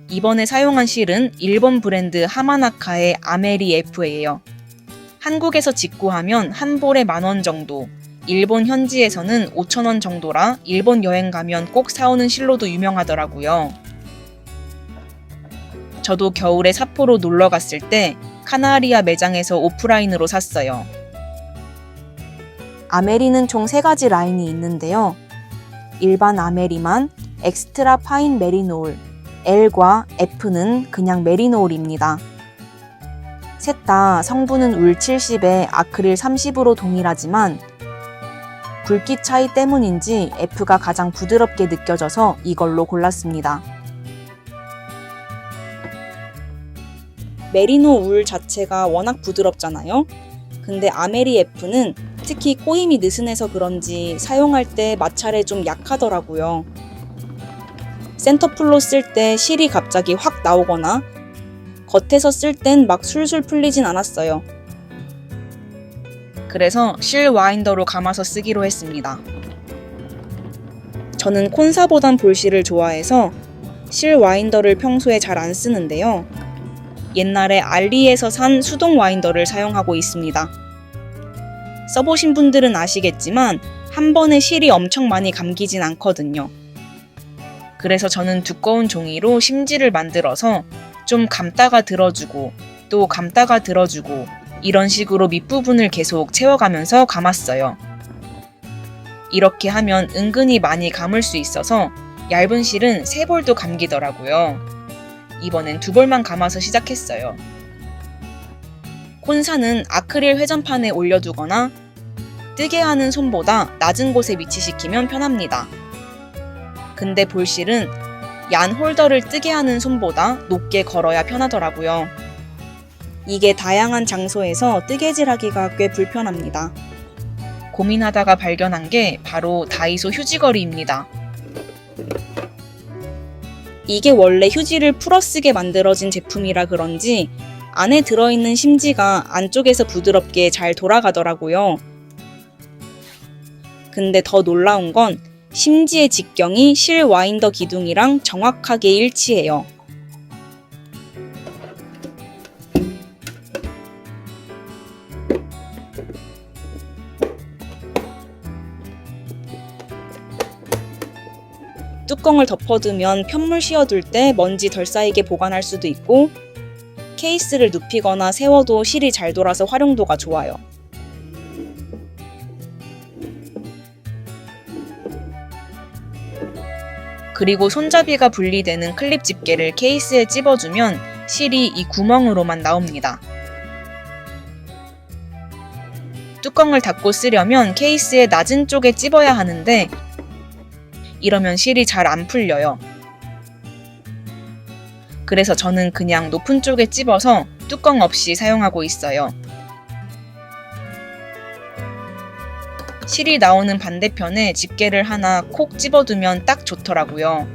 이번에 사용한 실은 일본 브랜드 하마나카의 아메리 F예요. 한국에서 직구하면 한 볼에 10,000원 정도, 일본 현지에서는 5,000원 정도라 일본 여행 가면 꼭 사오는 실로도 유명하더라고요. 저도 겨울에 삿포로 놀러 갔을 때 카나리아 매장에서 오프라인으로 샀어요. 아메리는 총 3가지 라인이 있는데요. 일반 아메리만, 엑스트라 파인 메리노울, L과 F는 그냥 메리노울입니다. 셋 다 성분은 울 70에 아크릴 30으로 동일하지만 굵기 차이 때문인지 F가 가장 부드럽게 느껴져서 이걸로 골랐습니다. 메리노 울 자체가 워낙 부드럽잖아요. 근데 아메리 F는 특히 코임이 느슨해서 그런지 사용할 때 마찰에 좀 약하더라고요. 센터풀로 쓸 때 실이 갑자기 확 나오거나 겉에서 쓸 땐 막 술술 풀리진 않았어요. 그래서 실 와인더로 감아서 쓰기로 했습니다. 저는 콘사보단 볼실을 좋아해서 실 와인더를 평소에 잘 안 쓰는데요. 옛날에 알리에서 산 수동 와인더를 사용하고 있습니다. 써보신 분들은 아시겠지만 한 번에 실이 엄청 많이 감기진 않거든요. 그래서 저는 두꺼운 종이로 심지를 만들어서 좀 감다가 들어주고 또 감다가 들어주고 이런 식으로 밑부분을 계속 채워가면서 감았어요. 이렇게 하면 은근히 많이 감을 수 있어서 얇은 실은 3볼도 감기더라고요. 이번엔 2볼만 감아서 시작했어요. 콘사는 아크릴 회전판에 올려두거나 뜨게 하는 손보다 낮은 곳에 위치시키면 편합니다. 근데 볼실은 얀 홀더를 뜨게 하는 손보다 높게 걸어야 편하더라고요. 이게 다양한 장소에서 뜨개질하기가 꽤 불편합니다. 고민하다가 발견한 게 바로 다이소 휴지거리입니다. 이게 원래 휴지를 풀어쓰게 만들어진 제품이라 그런지 안에 들어있는 심지가 안쪽에서 부드럽게 잘 돌아가더라고요. 근데 더 놀라운 건 심지의 직경이 실 와인더 기둥이랑 정확하게 일치해요. 뚜껑을 덮어두면 편물 씌워둘 때 먼지 덜 쌓이게 보관할 수도 있고 케이스를 눕히거나 세워도 실이 잘 돌아서 활용도가 좋아요. 그리고 손잡이가 분리되는 클립 집게를 케이스에 찝어주면 실이 이 구멍으로만 나옵니다. 뚜껑을 닫고 쓰려면 케이스의 낮은 쪽에 찝어야 하는데 이러면 실이 잘 안 풀려요. 그래서 저는 그냥 높은 쪽에 찝어서 뚜껑 없이 사용하고 있어요. 실이 나오는 반대편에 집게를 하나 콕 집어두면 딱 좋더라고요.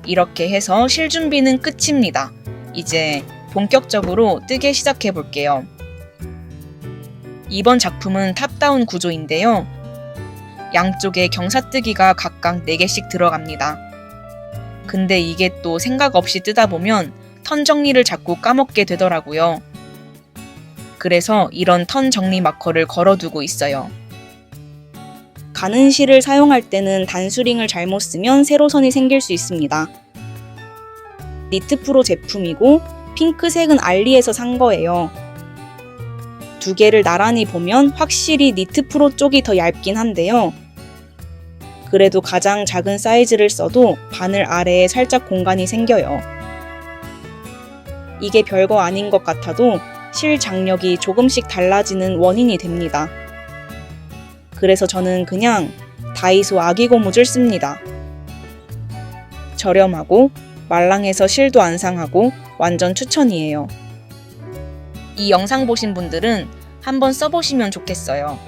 이렇게 해서 실 준비는 끝입니다. 이제 본격적으로 뜨개 시작해 볼게요. 이번 작품은 탑다운 구조인데요. 양쪽에 경사뜨기가 각각 4개씩 들어갑니다. 근데 이게 또 생각 없이 뜨다 보면 턴 정리를 자꾸 까먹게 되더라고요. 그래서 이런 턴 정리 마커를 걸어두고 있어요. 가는 실을 사용할 때는 단수링을 잘못 쓰면 세로선이 생길 수 있습니다. 니트프로 제품이고 핑크색은 알리에서 산 거예요. 두 개를 나란히 보면 확실히 니트프로 쪽이 더 얇긴 한데요. 그래도 가장 작은 사이즈를 써도 바늘 아래에 살짝 공간이 생겨요. 이게 별거 아닌 것 같아도 실 장력이 조금씩 달라지는 원인이 됩니다. 그래서 저는 그냥 다이소 아기 고무줄 씁니다. 저렴하고 말랑해서 실도 안 상하고 완전 추천이에요. 이 영상 보신 분들은 한번 써보시면 좋겠어요.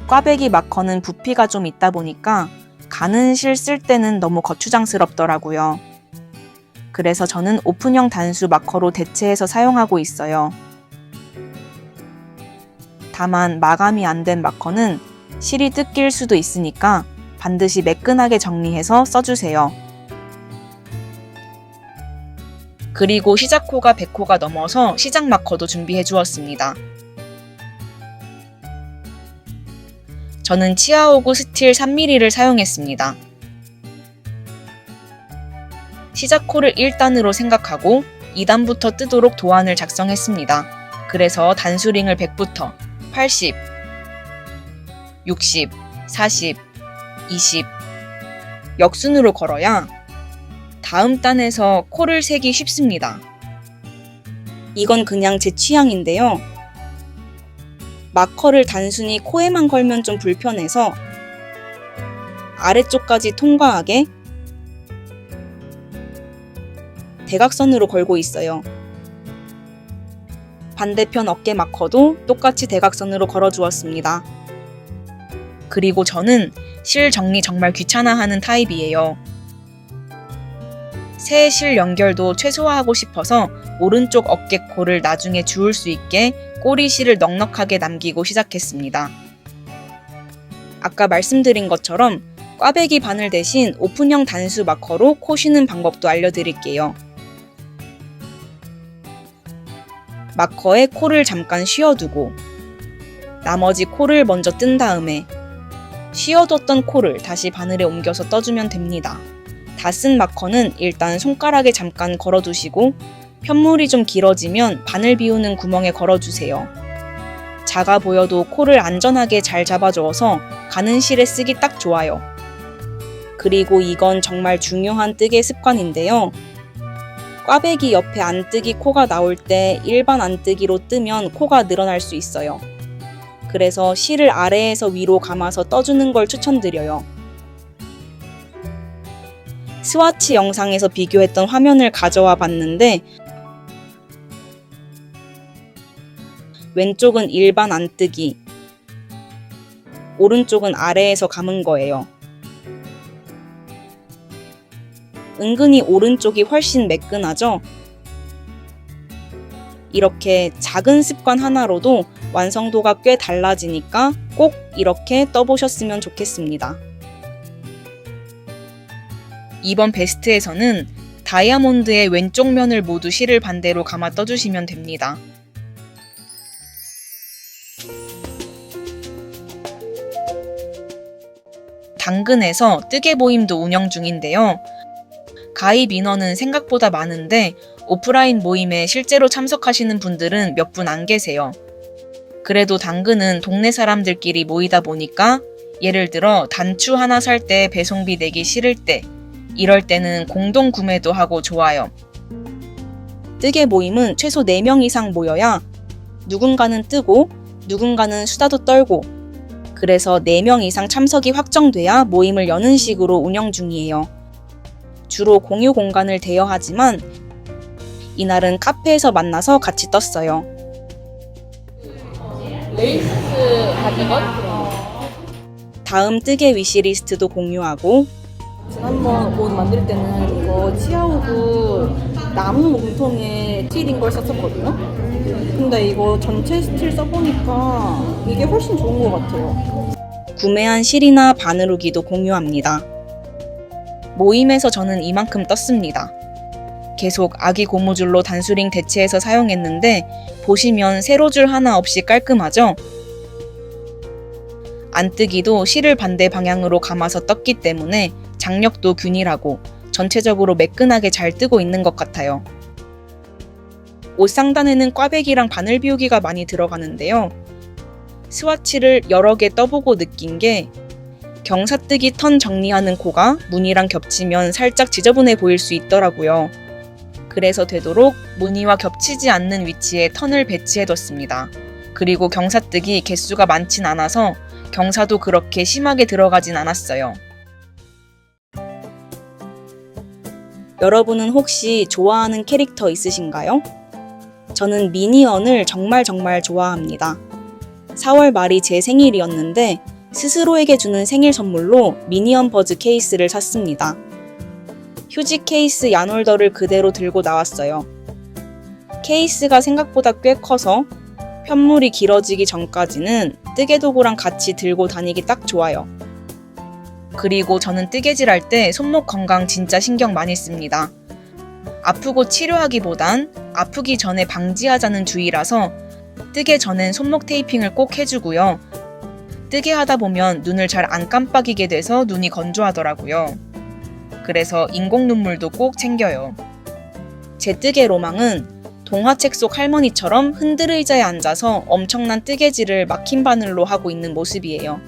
꽈배기 마커는 부피가 좀 있다 보니까 가는 실 쓸 때는 너무 거추장스럽더라고요. 그래서 저는 오픈형 단수 마커로 대체해서 사용하고 있어요. 다만 마감이 안 된 마커는 실이 뜯길 수도 있으니까 반드시 매끈하게 정리해서 써주세요. 그리고 시작호가 100호가 넘어서 시작 마커도 준비해 주었습니다. 저는 치아오구 스틸 3mm를 사용했습니다. 시작호를 1단으로 생각하고 2단부터 뜨도록 도안을 작성했습니다. 그래서 단수링을 100부터 80, 60, 40, 20 역순으로 걸어야 다음 단에서 코를 세기 쉽습니다. 이건 그냥 제 취향인데요. 마커를 단순히 코에만 걸면 좀 불편해서 아래쪽까지 통과하게 대각선으로 걸고 있어요. 반대편 어깨 마커도 똑같이 대각선으로 걸어주었습니다. 그리고 저는 실 정리 정말 귀찮아하는 타입이에요. 새 실 연결도 최소화하고 싶어서 오른쪽 어깨코를 나중에 주울 수 있게 꼬리실을 넉넉하게 남기고 시작했습니다. 아까 말씀드린 것처럼 꽈배기 바늘 대신 오픈형 단수 마커로 코 쉬는 방법도 알려드릴게요. 마커에 코를 잠깐 쉬어두고 나머지 코를 먼저 뜬 다음에 쉬어뒀던 코를 다시 바늘에 옮겨서 떠주면 됩니다. 다 쓴 마커는 일단 손가락에 잠깐 걸어두시고 편물이 좀 길어지면 바늘 비우는 구멍에 걸어주세요. 작아 보여도 코를 안전하게 잘 잡아줘서 가는 실에 쓰기 딱 좋아요. 그리고 이건 정말 중요한 뜨개 습관인데요. 꽈배기 옆에 안뜨기 코가 나올 때 일반 안뜨기로 뜨면 코가 늘어날 수 있어요. 그래서 실을 아래에서 위로 감아서 떠주는 걸 추천드려요. 스와치 영상에서 비교했던 화면을 가져와 봤는데 왼쪽은 일반 안뜨기, 오른쪽은 아래에서 감은 거예요. 은근히 오른쪽이 훨씬 매끈하죠? 이렇게 작은 습관 하나로도 완성도가 꽤 달라지니까 꼭 이렇게 떠보셨으면 좋겠습니다. 이번 베스트에서는 다이아몬드의 왼쪽 면을 모두 실을 반대로 감아 떠주시면 됩니다. 당근에서 뜨개 모임도 운영 중인데요. 가입 인원은 생각보다 많은데 오프라인 모임에 실제로 참석하시는 분들은 몇 분 안 계세요. 그래도 당근은 동네 사람들끼리 모이다 보니까 예를 들어 단추 하나 살 때 배송비 내기 싫을 때 이럴 때는 공동 구매도 하고 좋아요. 뜨개 모임은 최소 4명 이상 모여야 누군가는 뜨고 누군가는 수다도 떨고 그래서 4명 이상 참석이 확정돼야 모임을 여는 식으로 운영 중이에요. 주로 공유 공간을 대여하지만 이날은 카페에서 만나서 같이 떴어요. 레이스 가디건? 다음 뜨개 위시리스트도 공유하고 지난번 옷 만들 때는 이거 치아오구 나무 몸통에 스틸인 걸 썼었거든요. 근데 이거 전체 스틸 써보니까 이게 훨씬 좋은 것 같아요. 구매한 실이나 바늘후기도 공유합니다. 모임에서 저는 이만큼 떴습니다. 계속 아기 고무줄로 단수링 대체해서 사용했는데 보시면 세로줄 하나 없이 깔끔하죠? 안뜨기도 실을 반대 방향으로 감아서 떴기 때문에 장력도 균일하고 전체적으로 매끈하게 잘 뜨고 있는 것 같아요. 옷 상단에는 꽈배기랑 바늘 비우기가 많이 들어가는데요. 스와치를 여러 개 떠보고 느낀 게 경사뜨기 턴 정리하는 코가 무늬랑 겹치면 살짝 지저분해 보일 수 있더라고요. 그래서 되도록 무늬와 겹치지 않는 위치에 턴을 배치해뒀습니다. 그리고 경사뜨기 개수가 많진 않아서 경사도 그렇게 심하게 들어가진 않았어요. 여러분은 혹시 좋아하는 캐릭터 있으신가요? 저는 미니언을 정말 좋아합니다. 4월 말이 제 생일이었는데 스스로에게 주는 생일 선물로 미니언 버즈 케이스를 샀습니다. 휴지 케이스 얀홀더를 그대로 들고 나왔어요. 케이스가 생각보다 꽤 커서 편물이 길어지기 전까지는 뜨개 도구랑 같이 들고 다니기 딱 좋아요. 그리고 저는 뜨개질할 때 손목 건강 진짜 신경 많이 씁니다. 아프고 치료하기보단 아프기 전에 방지하자는 주의라서 뜨개 전엔 손목 테이핑을 꼭 해주고요. 뜨개 하다 보면 눈을 잘 안 깜빡이게 돼서 눈이 건조하더라고요. 그래서 인공 눈물도 꼭 챙겨요. 제 뜨개 로망은 동화책 속 할머니처럼 흔들의자에 앉아서 엄청난 뜨개질을 막힌 바늘로 하고 있는 모습이에요.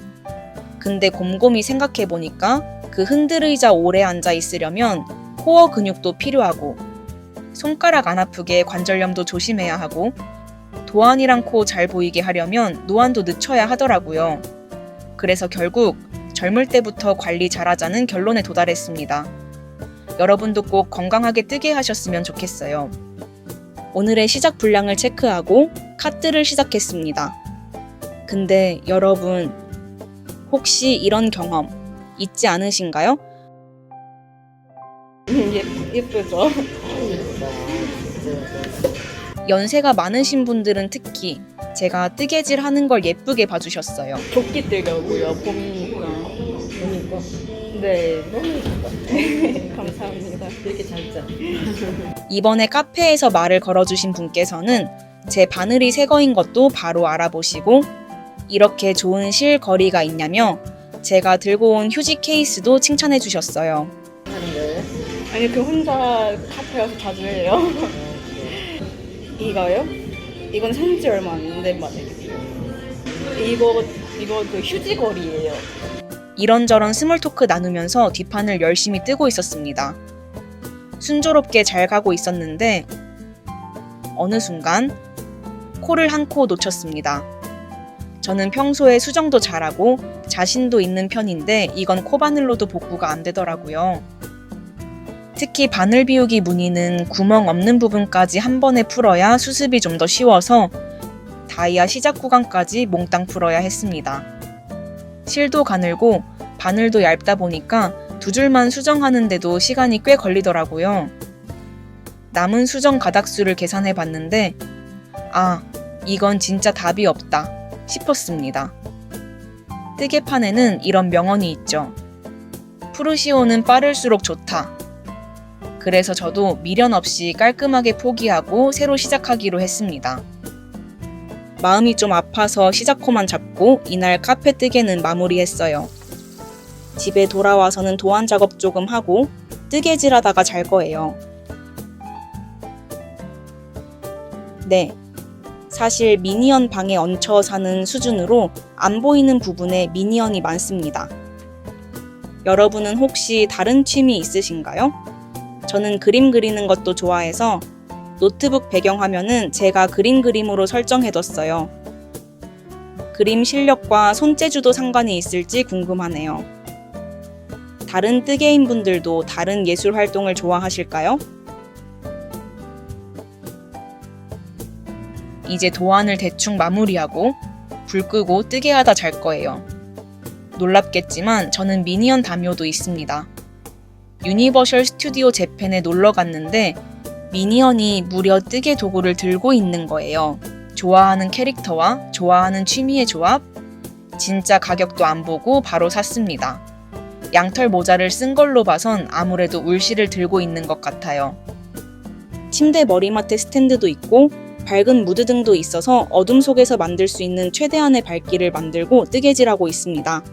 근데 곰곰이 생각해보니까 그 흔들의자 오래 앉아 있으려면 코어 근육도 필요하고 손가락 안 아프게 관절염도 조심해야 하고 도안이랑 코 잘 보이게 하려면 노안도 늦춰야 하더라고요. 그래서 결국 젊을 때부터 관리 잘하자는 결론에 도달했습니다. 여러분도 꼭 건강하게 뜨게 하셨으면 좋겠어요. 오늘의 시작 분량을 체크하고 카트를 시작했습니다. 근데 여러분, 혹시 이런 경험 있지 않으신가요? 예쁘죠? 연세가 많으신 분들은 특히 제가 뜨개질 하는 걸 예쁘게 봐주셨어요. 조끼 뜨려고요, 봄이니까. 네. 너무 예쁘다. 감사합니다. 되게 잘 짜. 이번에 카페에서 말을 걸어주신 분께서는 제 바늘이 새 거인 것도 바로 알아보시고 이렇게 좋은 실거리가 있냐며 제가 들고 온 휴지 케이스도 칭찬해 주셨어요. 아니, 그 혼자 카페 가서 자주 해요. 이거요? 이건 산지 얼마 안 된 바늘이에요. 이거 그 휴지거리예요. 이런저런 스몰 토크 나누면서 뒷판을 열심히 뜨고 있었습니다. 순조롭게 잘 가고 있었는데 어느 순간 코를 한 코 놓쳤습니다. 저는 평소에 수정도 잘하고 자신도 있는 편인데 이건 코바늘로도 복구가 안 되더라고요. 특히 바늘 비우기 무늬는 구멍 없는 부분까지 한 번에 풀어야 수습이 좀 더 쉬워서 다이아 시작 구간까지 몽땅 풀어야 했습니다. 실도 가늘고 바늘도 얇다 보니까 두 줄만 수정하는데도 시간이 꽤 걸리더라고요. 남은 수정 가닥수를 계산해 봤는데 아, 이건 진짜 답이 없다 싶었습니다. 뜨개판에는 이런 명언이 있죠. 프루시오는 빠를수록 좋다. 그래서 저도 미련 없이 깔끔하게 포기하고 새로 시작하기로 했습니다. 마음이 좀 아파서 시작코만 잡고 이날 카페 뜨개는 마무리했어요. 집에 돌아와서는 도안 작업 조금 하고 뜨개질 하다가 잘 거예요. 네, 사실 미니언 방에 얹혀 사는 수준으로 안 보이는 부분에 미니언이 많습니다. 여러분은 혹시 다른 취미 있으신가요? 저는 그림 그리는 것도 좋아해서 노트북 배경화면은 제가 그린 그림으로 설정해뒀어요. 그림 실력과 손재주도 상관이 있을지 궁금하네요. 다른 뜨개인 분들도 다른 예술 활동을 좋아하실까요? 이제 도안을 대충 마무리하고 불 끄고 뜨개하다 잘 거예요. 놀랍겠지만 저는 미니언 다묘도 있습니다. 유니버셜 스튜디오 재팬에 놀러 갔는데 미니언이 무려 뜨개 도구를 들고 있는 거예요. 좋아하는 캐릭터와 좋아하는 취미의 조합? 진짜 가격도 안 보고 바로 샀습니다. 양털 모자를 쓴 걸로 봐선 아무래도 울실을 들고 있는 것 같아요. 침대 머리맡에 스탠드도 있고 밝은 무드 등도 있어서 어둠 속에서 만들 수 있는 최대한의 밝기를 만들고 뜨개질하고 있습니다.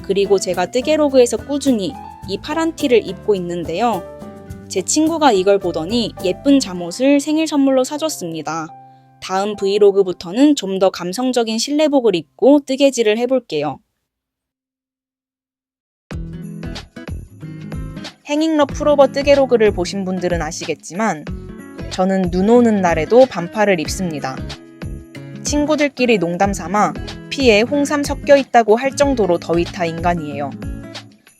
그리고 제가 뜨개로그에서 꾸준히 이 파란 티를 입고 있는데요. 제 친구가 이걸 보더니 예쁜 잠옷을 생일 선물로 사줬습니다. 다음 브이로그부터는 좀 더 감성적인 실내복을 입고 뜨개질을 해볼게요. 행잉러 풀오버 뜨개로그를 보신 분들은 아시겠지만 저는 눈 오는 날에도 반팔을 입습니다. 친구들끼리 농담 삼아 피에 홍삼 섞여 있다고 할 정도로 더위타 인간이에요.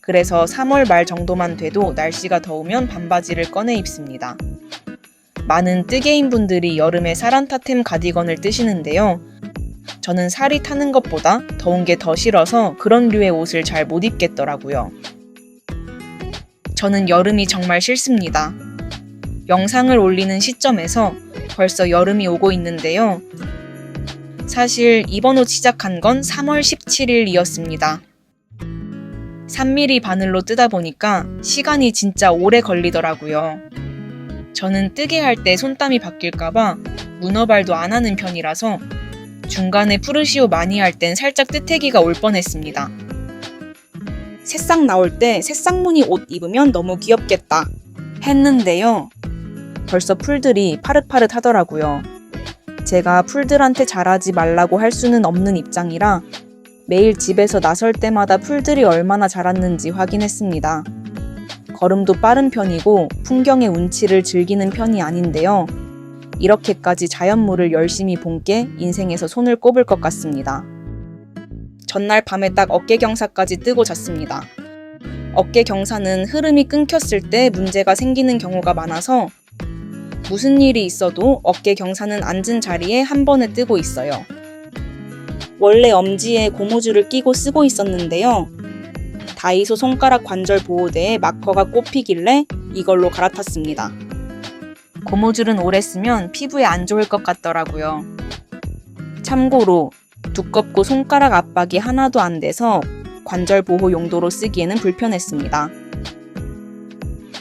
그래서 3월 말 정도만 돼도 날씨가 더우면 반바지를 꺼내 입습니다. 많은 뜨개인 분들이 여름에 사란타템 가디건을 뜨시는데요. 저는 살이 타는 것보다 더운 게 더 싫어서 그런 류의 옷을 잘 못 입겠더라고요. 저는 여름이 정말 싫습니다. 영상을 올리는 시점에서 벌써 여름이 오고 있는데요. 사실 이번 옷 시작한 건 3월 17일이었습니다. 3mm 바늘로 뜨다 보니까 시간이 진짜 오래 걸리더라고요. 저는 뜨개 할 때 손땀이 바뀔까봐 문어발도 안 하는 편이라서 중간에 푸르시오 많이 할 땐 살짝 뜨태기가 올 뻔했습니다. 새싹 나올 때 새싹무늬 옷 입으면 너무 귀엽겠다 했는데요. 벌써 풀들이 파릇파릇하더라고요. 제가 풀들한테 잘하지 말라고 할 수는 없는 입장이라 매일 집에서 나설 때마다 풀들이 얼마나 자랐는지 확인했습니다. 걸음도 빠른 편이고 풍경의 운치를 즐기는 편이 아닌데요. 이렇게까지 자연물을 열심히 본 게 인생에서 손을 꼽을 것 같습니다. 전날 밤에 딱 어깨경사까지 뜨고 잤습니다. 어깨경사는 흐름이 끊겼을 때 문제가 생기는 경우가 많아서 무슨 일이 있어도 어깨경사는 앉은 자리에 한 번에 뜨고 있어요. 원래 엄지에 고무줄을 끼고 쓰고 있었는데요. 다이소 손가락 관절 보호대에 마커가 꼽히길래 이걸로 갈아탔습니다. 고무줄은 오래 쓰면 피부에 안 좋을 것 같더라고요. 참고로 두껍고 손가락 압박이 하나도 안 돼서 관절 보호 용도로 쓰기에는 불편했습니다.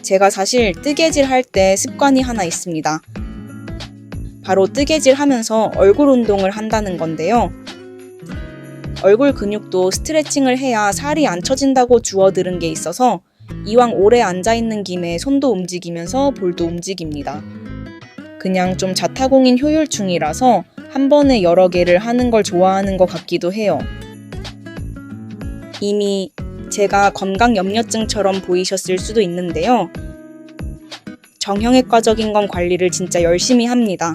제가 사실 뜨개질 할 때 습관이 하나 있습니다. 바로 뜨개질 하면서 얼굴 운동을 한다는 건데요. 얼굴 근육도 스트레칭을 해야 살이 안 처진다고 주워 들은 게 있어서 이왕 오래 앉아있는 김에 손도 움직이면서 볼도 움직입니다. 그냥 좀 자타공인 효율충이라서 한 번에 여러 개를 하는 걸 좋아하는 것 같기도 해요. 이미 제가 건강염려증처럼 보이셨을 수도 있는데요. 정형외과적인 건 관리를 진짜 열심히 합니다.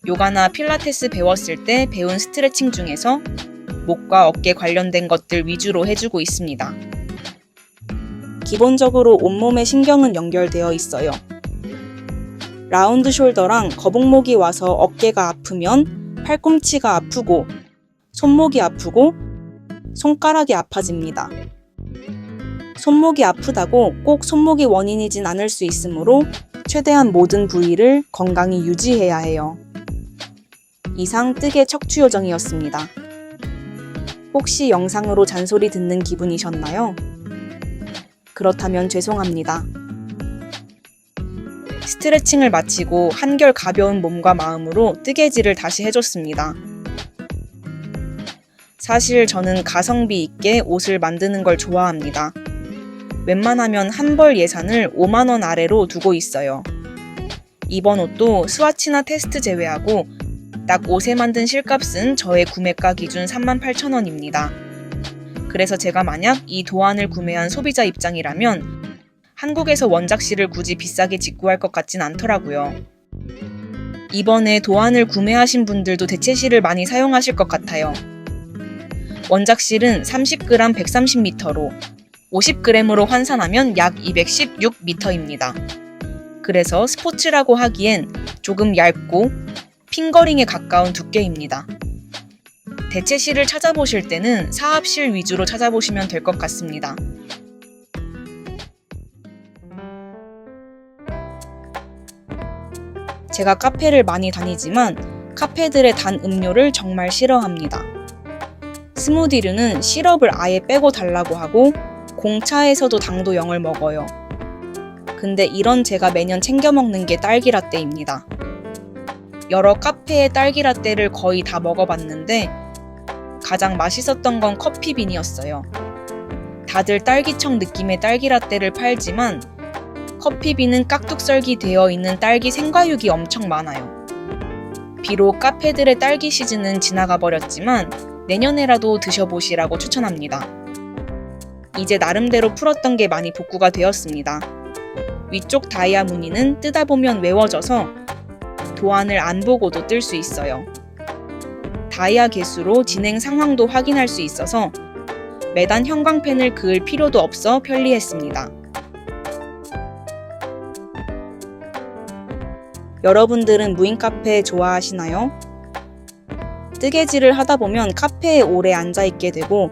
요가나 필라테스 배웠을 때 배운 스트레칭 중에서 목과 어깨 관련된 것들 위주로 해주고 있습니다. 기본적으로 온몸의 신경은 연결되어 있어요. 라운드 숄더랑 거북목이 와서 어깨가 아프면 팔꿈치가 아프고 손목이 아프고 손가락이 아파집니다. 손목이 아프다고 꼭 손목이 원인이진 않을 수 있으므로 최대한 모든 부위를 건강히 유지해야 해요. 이상 뜨개 척추 요정이었습니다. 혹시 영상으로 잔소리 듣는 기분이셨나요? 그렇다면 죄송합니다. 스트레칭을 마치고 한결 가벼운 몸과 마음으로 뜨개질을 다시 해줬습니다. 사실 저는 가성비 있게 옷을 만드는 걸 좋아합니다. 웬만하면 한 벌 예산을 5만 원 아래로 두고 있어요. 이번 옷도 스와치나 테스트 제외하고 딱 옷에 만든 실값은 저의 구매가 기준 38,000원입니다. 그래서 제가 만약 이 도안을 구매한 소비자 입장이라면 한국에서 원작실을 굳이 비싸게 직구할 것 같진 않더라고요. 이번에 도안을 구매하신 분들도 대체실을 많이 사용하실 것 같아요. 원작실은 30g 130m로 50g으로 환산하면 약 216m입니다. 그래서 스포츠라고 하기엔 조금 얇고 핑거링에 가까운 두께입니다. 대체실을 찾아보실 때는 사합실 위주로 찾아보시면 될 것 같습니다. 제가 카페를 많이 다니지만 카페들의 단 음료를 정말 싫어합니다. 스무디류는 시럽을 아예 빼고 달라고 하고 공차에서도 당도 0을 먹어요. 근데 이런 제가 매년 챙겨 먹는 게 딸기라떼입니다. 여러 카페의 딸기라떼를 거의 다 먹어봤는데 가장 맛있었던 건 커피빈이었어요. 다들 딸기청 느낌의 딸기라떼를 팔지만 커피빈은 깍둑썰기 되어 있는 딸기 생과육이 엄청 많아요. 비록 카페들의 딸기 시즌은 지나가 버렸지만 내년에라도 드셔보시라고 추천합니다. 이제 나름대로 풀었던 게 많이 복구가 되었습니다. 위쪽 다이아 무늬는 뜨다 보면 외워져서 도안을 안 보고도 뜰 수 있어요. 다이아 개수로 진행 상황도 확인할 수 있어서 매단 형광펜을 그을 필요도 없어 편리했습니다. 여러분들은 무인 카페 좋아하시나요? 뜨개질을 하다 보면 카페에 오래 앉아있게 되고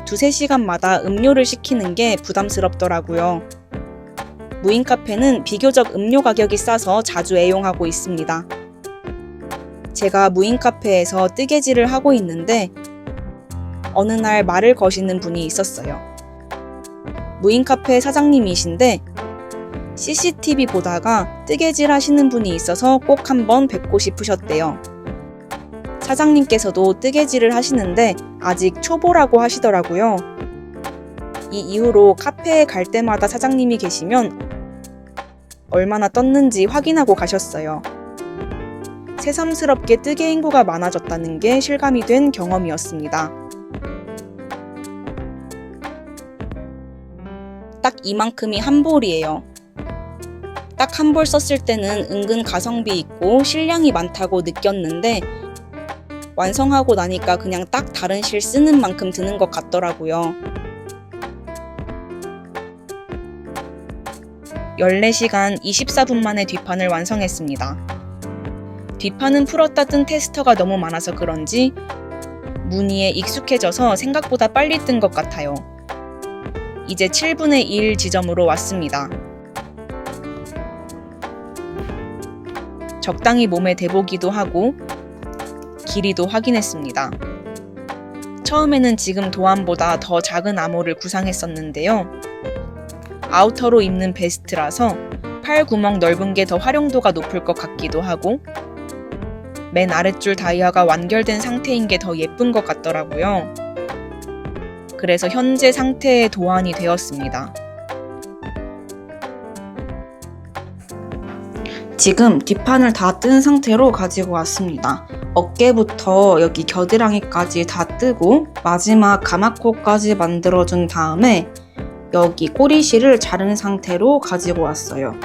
2-3시간마다 음료를 시키는 게 부담스럽더라고요. 무인 카페는 비교적 음료 가격이 싸서 자주 애용하고 있습니다. 제가 무인 카페에서 뜨개질을 하고 있는데 어느 날 말을 거시는 분이 있었어요. 무인 카페 사장님이신데 CCTV 보다가 뜨개질 하시는 분이 있어서 꼭 한번 뵙고 싶으셨대요. 사장님께서도 뜨개질을 하시는데 아직 초보라고 하시더라고요. 이 이후로 카페에 갈 때마다 사장님이 계시면 얼마나 떴는지 확인하고 가셨어요. 새삼스럽게 뜨개 인구가 많아졌다는 게 실감이 된 경험이었습니다. 딱 이만큼이 한 볼이에요. 딱 한 볼 썼을 때는 은근 가성비 있고 실량이 많다고 느꼈는데 완성하고 나니까 그냥 딱 다른 실 쓰는 만큼 드는 것 같더라고요. 14시간 24분 만에 뒷판을 완성했습니다. 뒷판은 풀었다 뜬 테스터가 너무 많아서 그런지 무늬에 익숙해져서 생각보다 빨리 뜬 것 같아요. 이제 7분의 1 지점으로 왔습니다. 적당히 몸에 대보기도 하고 길이도 확인했습니다. 처음에는 지금 도안보다 더 작은 암호를 구상했었는데요. 아우터로 입는 베스트라서 팔 구멍 넓은 게 더 활용도가 높을 것 같기도 하고 맨 아랫줄 다이아가 완결된 상태인 게 더 예쁜 것 같더라고요. 그래서 현재 상태의 도안이 되었습니다. 지금 뒷판을 다 뜬 상태로 가지고 왔습니다. 어깨부터 여기 겨드랑이까지 다 뜨고 마지막 가마코까지 만들어준 다음에 여기 꼬리실을 자른 상태로 가지고 왔어요.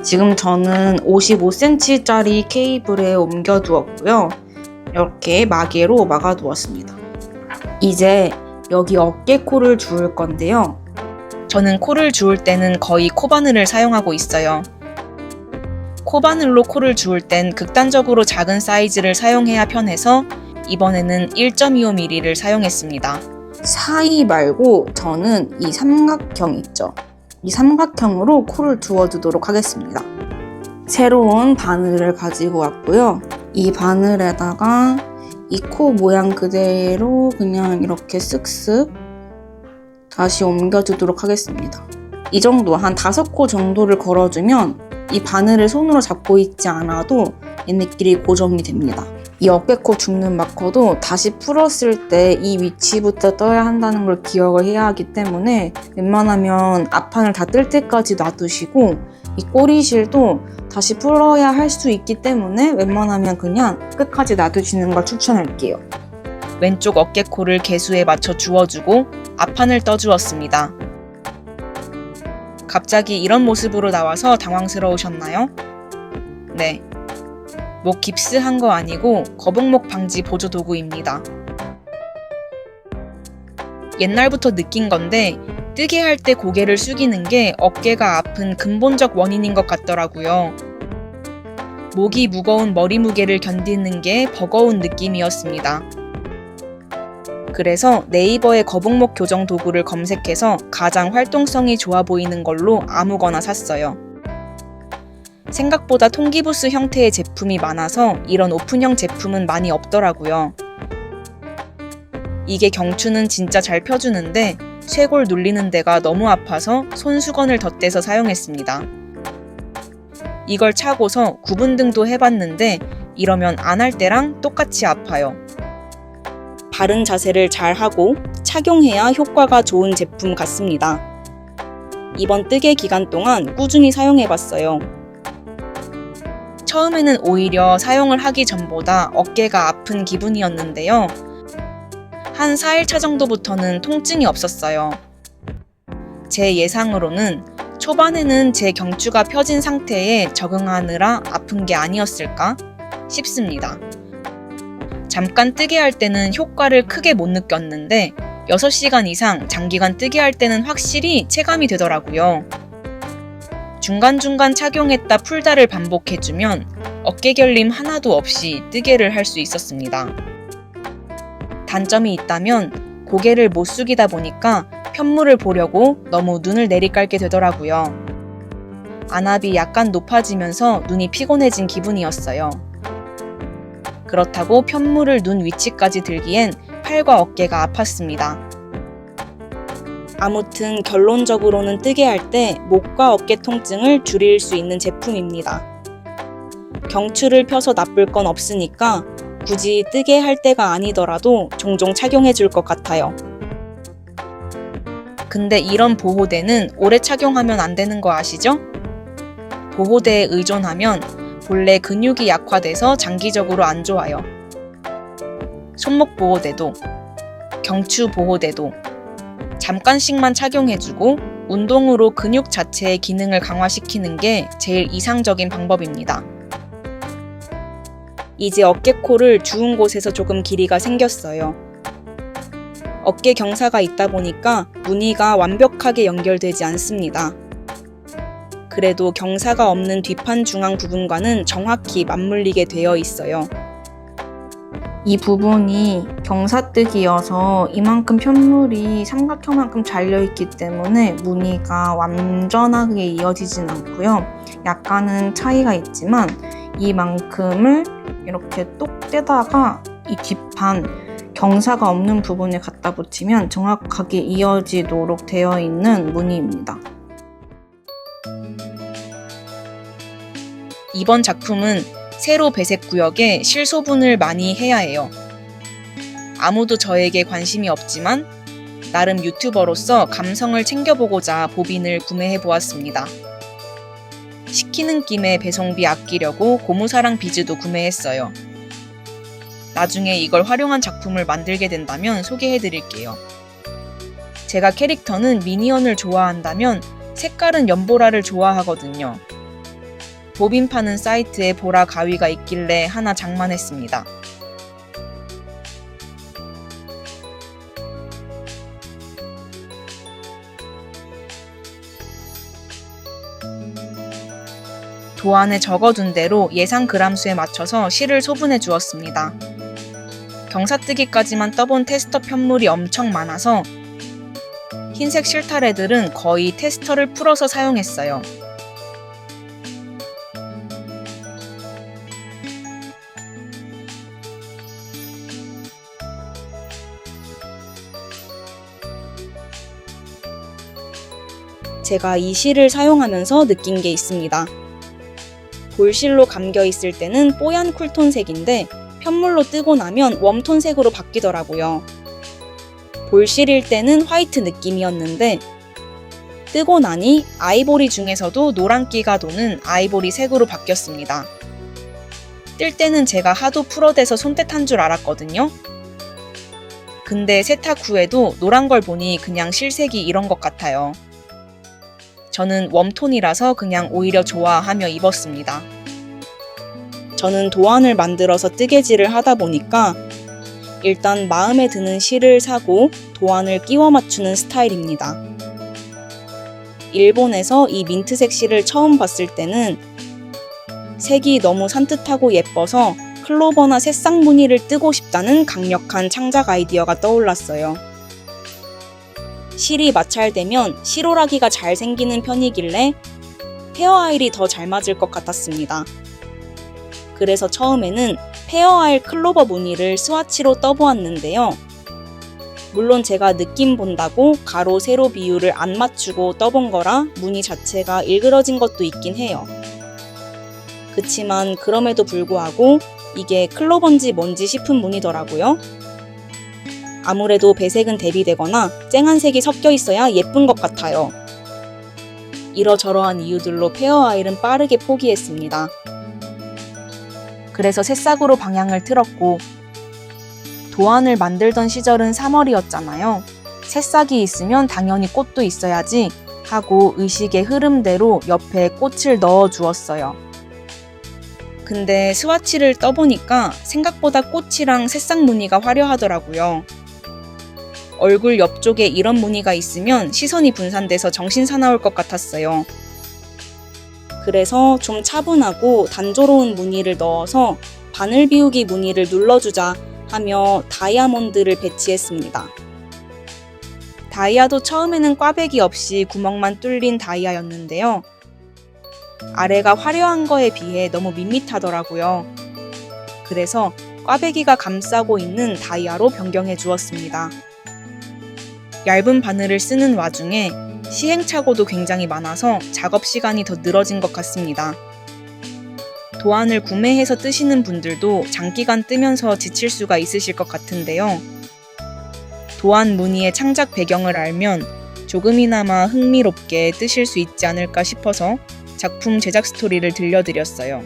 지금 저는 55cm짜리 케이블에 옮겨두었고요. 이렇게 마개로 막아두었습니다. 이제 여기 어깨코를 주울 건데요. 저는 코를 주울 때는 거의 코바늘을 사용하고 있어요. 코바늘로 코를 주울 땐 극단적으로 작은 사이즈를 사용해야 편해서 이번에는 1.25mm를 사용했습니다. 사이 말고 저는 이 삼각형 있죠? 이 삼각형으로 코를 두어주도록 하겠습니다. 새로운 바늘을 가지고 왔고요. 이 바늘에다가 이 코 모양 그대로 그냥 이렇게 쓱쓱 다시 옮겨주도록 하겠습니다. 이 정도 한 5코 정도를 걸어주면 이 바늘을 손으로 잡고 있지 않아도 얘네끼리 고정이 됩니다. 이 어깨코 줍는 마커도 다시 풀었을 때 이 위치부터 떠야 한다는 걸 기억을 해야 하기 때문에 웬만하면 앞판을 다 뜰 때까지 놔두시고 이 꼬리실도 다시 풀어야 할 수 있기 때문에 웬만하면 그냥 끝까지 놔두시는 걸 추천할게요. 왼쪽 어깨코를 개수에 맞춰 주워주고 앞판을 떠주었습니다. 갑자기 이런 모습으로 나와서 당황스러우셨나요? 네. 목 깁스한 거 아니고 거북목 방지 보조 도구입니다. 옛날부터 느낀 건데 뜨개 할 때 고개를 숙이는 게 어깨가 아픈 근본적 원인인 것 같더라고요. 목이 무거운 머리 무게를 견디는 게 버거운 느낌이었습니다. 그래서 네이버에 거북목 교정 도구를 검색해서 가장 활동성이 좋아 보이는 걸로 아무거나 샀어요. 생각보다 통기부스 형태의 제품이 많아서 이런 오픈형 제품은 많이 없더라고요. 이게 경추는 진짜 잘 펴주는데 쇄골 눌리는 데가 너무 아파서 손수건을 덧대서 사용했습니다. 이걸 차고서 구분등도 해봤는데 이러면 안 할 때랑 똑같이 아파요. 바른 자세를 잘 하고 착용해야 효과가 좋은 제품 같습니다. 이번 뜨개 기간 동안 꾸준히 사용해봤어요. 처음에는 오히려 사용을 하기 전보다 어깨가 아픈 기분이었는데요. 한 4일차 정도부터는 통증이 없었어요. 제 예상으로는 초반에는 제 경추가 펴진 상태에 적응하느라 아픈 게 아니었을까 싶습니다. 잠깐 뜨개 할 때는 효과를 크게 못 느꼈는데 6시간 이상 장기간 뜨개 할 때는 확실히 체감이 되더라고요. 중간중간 착용했다 풀다를 반복해주면 어깨 결림 하나도 없이 뜨개를 할 수 있었습니다. 단점이 있다면 고개를 못 숙이다 보니까 편물을 보려고 너무 눈을 내리깔게 되더라고요. 안압이 약간 높아지면서 눈이 피곤해진 기분이었어요. 그렇다고 편물을 눈 위치까지 들기엔 팔과 어깨가 아팠습니다. 아무튼 결론적으로는 뜨게 할 때 목과 어깨 통증을 줄일 수 있는 제품입니다. 경추를 펴서 나쁠 건 없으니까 굳이 뜨게 할 때가 아니더라도 종종 착용해 줄 것 같아요. 근데 이런 보호대는 오래 착용하면 안 되는 거 아시죠? 보호대에 의존하면 본래 근육이 약화돼서 장기적으로 안 좋아요. 손목 보호대도, 경추 보호대도 잠깐씩만 착용해주고 운동으로 근육 자체의 기능을 강화시키는 게 제일 이상적인 방법입니다. 이제 어깨코를 주운 곳에서 조금 길이가 생겼어요. 어깨 경사가 있다 보니까 무늬가 완벽하게 연결되지 않습니다. 그래도 경사가 없는 뒷판 중앙 부분과는 정확히 맞물리게 되어 있어요. 이 부분이 경사뜨기여서 이만큼 편물이 삼각형만큼 잘려있기 때문에 무늬가 완전하게 이어지진 않고요. 약간은 차이가 있지만 이만큼을 이렇게 똑 떼다가 이 뒷판 경사가 없는 부분에 갖다 붙이면 정확하게 이어지도록 되어 있는 무늬입니다. 이번 작품은 세로 배색 구역에 실소분을 많이 해야 해요. 아무도 저에게 관심이 없지만 나름 유튜버로서 감성을 챙겨보고자 보빈을 구매해 보았습니다. 시키는 김에 배송비 아끼려고 고무사랑 비즈도 구매했어요. 나중에 이걸 활용한 작품을 만들게 된다면 소개해 드릴게요. 제가 캐릭터는 미니언을 좋아한다면 색깔은 연보라를 좋아하거든요. 보빈 파는 사이트에 보라 가위가 있길래 하나 장만했습니다. 도안에 적어둔 대로 예상 그람수에 맞춰서 실을 소분해 주었습니다. 경사뜨기까지만 떠본 테스터 편물이 엄청 많아서 흰색 실타래들은 거의 테스터를 풀어서 사용했어요. 제가 이 실을 사용하면서 느낀 게 있습니다. 볼실로 감겨 있을 때는 뽀얀 쿨톤색인데 편물로 뜨고 나면 웜톤색으로 바뀌더라고요. 볼실일 때는 화이트 느낌이었는데 뜨고 나니 아이보리 중에서도 노란기가 도는 아이보리 색으로 바뀌었습니다. 뜰 때는 제가 하도 풀어대서 손때탄 줄 알았거든요. 근데 세탁 후에도 노란 걸 보니 그냥 실색이 이런 것 같아요. 저는 웜톤이라서 그냥 오히려 좋아하며 입었습니다. 저는 도안을 만들어서 뜨개질을 하다 보니까 일단 마음에 드는 실을 사고 도안을 끼워 맞추는 스타일입니다. 일본에서 이 민트색 실을 처음 봤을 때는 색이 너무 산뜻하고 예뻐서 클로버나 새싹 무늬를 뜨고 싶다는 강력한 창작 아이디어가 떠올랐어요. 실이 마찰되면 실오라기가 잘 생기는 편이길래 페어아일이 더 잘 맞을 것 같았습니다. 그래서 처음에는 페어아일 클로버 무늬를 스와치로 떠보았는데요. 물론 제가 느낌 본다고 가로 세로 비율을 안 맞추고 떠본 거라 무늬 자체가 일그러진 것도 있긴 해요. 그치만 그럼에도 불구하고 이게 클로버인지 뭔지 싶은 무늬더라고요. 아무래도 배색은 대비되거나 쨍한 색이 섞여 있어야 예쁜 것 같아요. 이러저러한 이유들로 페어아일은 빠르게 포기했습니다. 그래서 새싹으로 방향을 틀었고 도안을 만들던 시절은 3월이었잖아요. 새싹이 있으면 당연히 꽃도 있어야지 하고 의식의 흐름대로 옆에 꽃을 넣어 주었어요. 근데 스와치를 떠보니까 생각보다 꽃이랑 새싹 무늬가 화려하더라고요. 얼굴 옆쪽에 이런 무늬가 있으면 시선이 분산돼서 정신 사나울 것 같았어요. 그래서 좀 차분하고 단조로운 무늬를 넣어서 바늘 비우기 무늬를 눌러주자 하며 다이아몬드를 배치했습니다. 다이아도 처음에는 꽈배기 없이 구멍만 뚫린 다이아였는데요. 아래가 화려한 거에 비해 너무 밋밋하더라고요. 그래서 꽈배기가 감싸고 있는 다이아로 변경해 주었습니다. 얇은 바늘을 쓰는 와중에 시행착오도 굉장히 많아서 작업 시간이 더 늘어진 것 같습니다. 도안을 구매해서 뜨시는 분들도 장기간 뜨면서 지칠 수가 있으실 것 같은데요. 도안 무늬의 창작 배경을 알면 조금이나마 흥미롭게 뜨실 수 있지 않을까 싶어서 작품 제작 스토리를 들려드렸어요.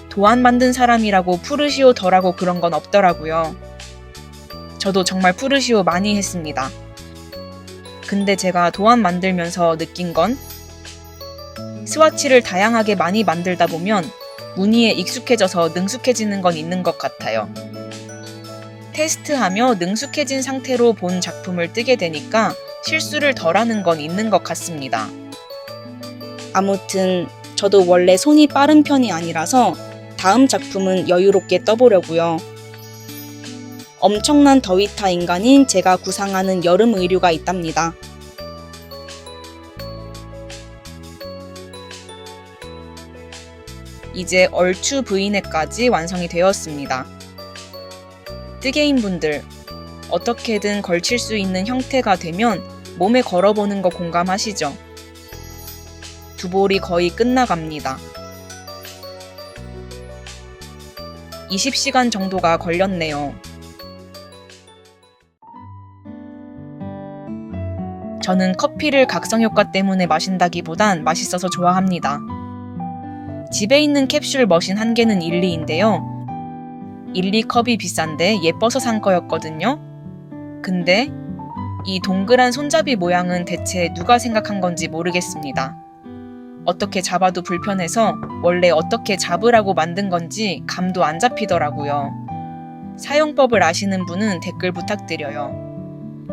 도안 만든 사람이라고 푸르시오 덜하고 그런 건 없더라고요. 저도 정말 푸르시오 많이 했습니다. 근데 제가 도안 만들면서 느낀 건 스와치를 다양하게 많이 만들다 보면 무늬에 익숙해져서 능숙해지는 건 있는 것 같아요. 테스트하며 능숙해진 상태로 본 작품을 뜨게 되니까 실수를 덜하는 건 있는 것 같습니다. 아무튼 저도 원래 손이 빠른 편이 아니라서 다음 작품은 여유롭게 떠보려고요. 엄청난 더위타 인간인 제가 구상하는 여름 의류가 있답니다. 이제 얼추 V넥까지 완성이 되었습니다. 뜨개인분들, 어떻게든 걸칠 수 있는 형태가 되면 몸에 걸어보는 거 공감하시죠? 두볼이 거의 끝나갑니다. 20시간 정도가 걸렸네요. 저는 커피를 각성 효과 때문에 마신다기보단 맛있어서 좋아합니다. 집에 있는 캡슐 머신 한 개는 일리인데요. 일리컵이 비싼데 예뻐서 산 거였거든요. 근데 이 동그란 손잡이 모양은 대체 누가 생각한 건지 모르겠습니다. 어떻게 잡아도 불편해서 원래 어떻게 잡으라고 만든 건지 감도 안 잡히더라고요. 사용법을 아시는 분은 댓글 부탁드려요.